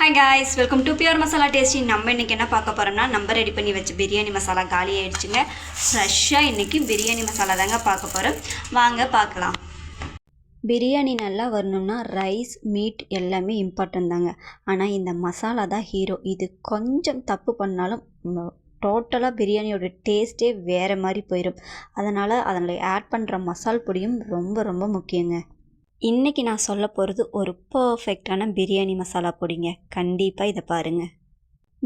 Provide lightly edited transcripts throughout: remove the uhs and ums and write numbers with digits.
Hi guys, welcome to pure masala tasty. நம்ம இன்றைக்கி என்ன பார்க்க போகிறோம்னா, நம்ம ரெடி பண்ணி வச்ச பிரியாணி மசாலா காலி ஆகிடுச்சுங்க. ஃப்ரெஷ்ஷாக இன்றைக்கி பிரியாணி மசாலா தாங்க பார்க்க போகிறோம். வாங்க பார்க்கலாம். பிரியாணி நல்லா வரணும்னா ரைஸ், மீட் எல்லாமே இம்பார்ட்டன்ட் தாங்க. ஆனால் இந்த மசாலா தான் ஹீரோ. இது கொஞ்சம் தப்பு பண்ணாலும் டோட்டலாக பிரியாணியோட டேஸ்ட்டே வேறு மாதிரி போயிடும். அதனால் அதில் ஆட் பண்ணுற மசால் பொடியும் ரொம்ப ரொம்ப முக்கியங்க. இன்றைக்கி நான் சொல்ல போகிறது ஒரு பர்ஃபெக்டான பிரியாணி மசாலா பொடிங்க. கண்டிப்பாக இதை பாருங்கள்.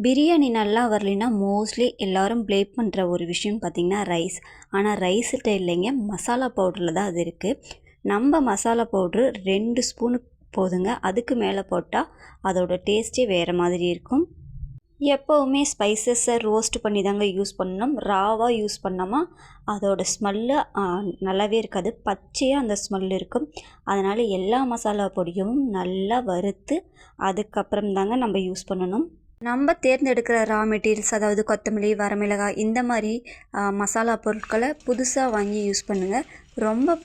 பிரியாணி நல்லா வரலைன்னா மோஸ்ட்லி எல்லோரும் ப்ளேம் பண்ணுற ஒரு விஷயம் பார்த்திங்கன்னா ரைஸ். ஆனால் ரைஸ்கிட்ட இல்லைங்க, மசாலா பவுடரில் தான் அது இருக்குது. நம்ம மசாலா பவுட்ரு 2 ஸ்பூனு போதுங்க. அதுக்கு மேலே போட்டால் அதோட டேஸ்ட்டே வேறு மாதிரி இருக்கும். எப்போவுமே ஸ்பைசஸை ரோஸ்ட் பண்ணி தாங்க யூஸ் பண்ணணும். ராவாக யூஸ் பண்ணாமல் அதோட ஸ்மெல்லு நல்லாவே இருக்காது. பச்சையாக அந்த ஸ்மெல் இருக்கும். அதனால் எல்லா மசாலா பொடியும் நல்லா வறுத்து அதுக்கப்புறம் தாங்க நம்ம யூஸ் பண்ணணும். நம்ம தேர்ந்தெடுக்கிற ரா மெட்டீரியல்ஸ், அதாவது கொத்தமல்லி, வரமிளகாய், இந்த மாதிரி மசாலா பொருட்களை புதுசாக வாங்கி யூஸ் பண்ணுங்கள். ரொம்ப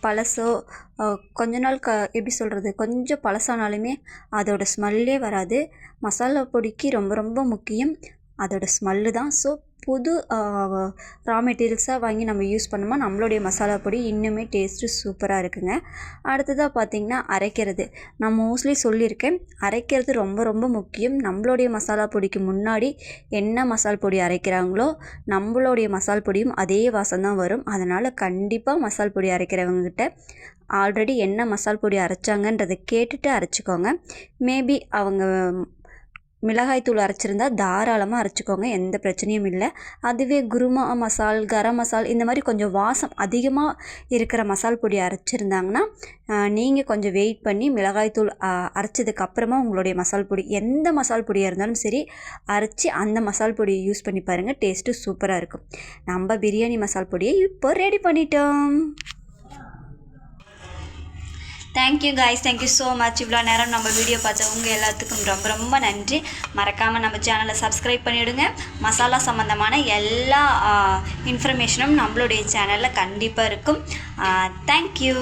பழசோ கொஞ்ச நாள் எப்படி சொல்கிறது, கொஞ்சம் பழசானாலுமே அதோட ஸ்மெல்லே வராது. மசாலா பொடிக்கு ரொம்ப ரொம்ப முக்கியம் அதோட ஸ்மெல்லு தான். ஸோ புது ரா மெட்டீரியல்ஸாக வாங்கி நம்ம யூஸ் பண்ணோமா நம்மளுடைய மசாலா பொடி இன்னுமே டேஸ்ட்டு சூப்பராக இருக்குங்க. அடுத்ததாக பார்த்திங்கன்னா அரைக்கிறது. நான் மோஸ்ட்லி சொல்லியிருக்கேன், அரைக்கிறது ரொம்ப ரொம்ப முக்கியம். நம்மளுடைய மசாலா பொடிக்கு முன்னாடி என்ன மசால் பொடி அரைக்கிறாங்களோ நம்மளுடைய மசால் பொடியும் அதே வாசம் தான் வரும். அதனால் கண்டிப்பாக மசால் பொடி அரைக்கிறவங்ககிட்ட ஆல்ரெடி என்ன மசால் பொடி அரைச்சாங்கன்றதை கேட்டுட்டு அரைச்சிக்கோங்க. மேபி அவங்க மிளகாய்த்தூள் அரைச்சிருந்தா தாராளமாக அரைச்சிக்கோங்க, எந்த பிரச்சனையும் இல்லை. அதுவே குருமா மசால், கரம் மசால், இந்த மாதிரி கொஞ்சம் வாசம் அதிகமாக இருக்கிற மசால் பொடி அரைச்சிருந்தாங்கன்னா நீங்கள் கொஞ்சம் வெயிட் பண்ணி மிளகாய்த்தூள் அரைச்சதுக்கப்புறமா உங்களுடைய மசால் பொடி, எந்த மசால் பொடியாக இருந்தாலும் சரி, அரைச்சி அந்த மசால் பொடியை யூஸ் பண்ணி பாருங்கள். டேஸ்ட்டு சூப்பராக இருக்கும். நம்ம பிரியாணி மசால் பொடியை இப்போ ரெடி பண்ணிட்டோம். Thank you guys, thank you so much. இவ்வளோ நேரம் நம்ம வீடியோ பார்த்த உங்கள் எல்லாத்துக்கும் ரொம்ப ரொம்ப நன்றி. மறக்காமல் நம்ம சேனலை சப்ஸ்கிரைப் பண்ணிவிடுங்க. மசாலா சம்மந்தமான எல்லா இன்ஃபர்மேஷனும் நம்மளுடைய சேனலில் கண்டிப்பாக இருக்கும். தேங்க்யூ.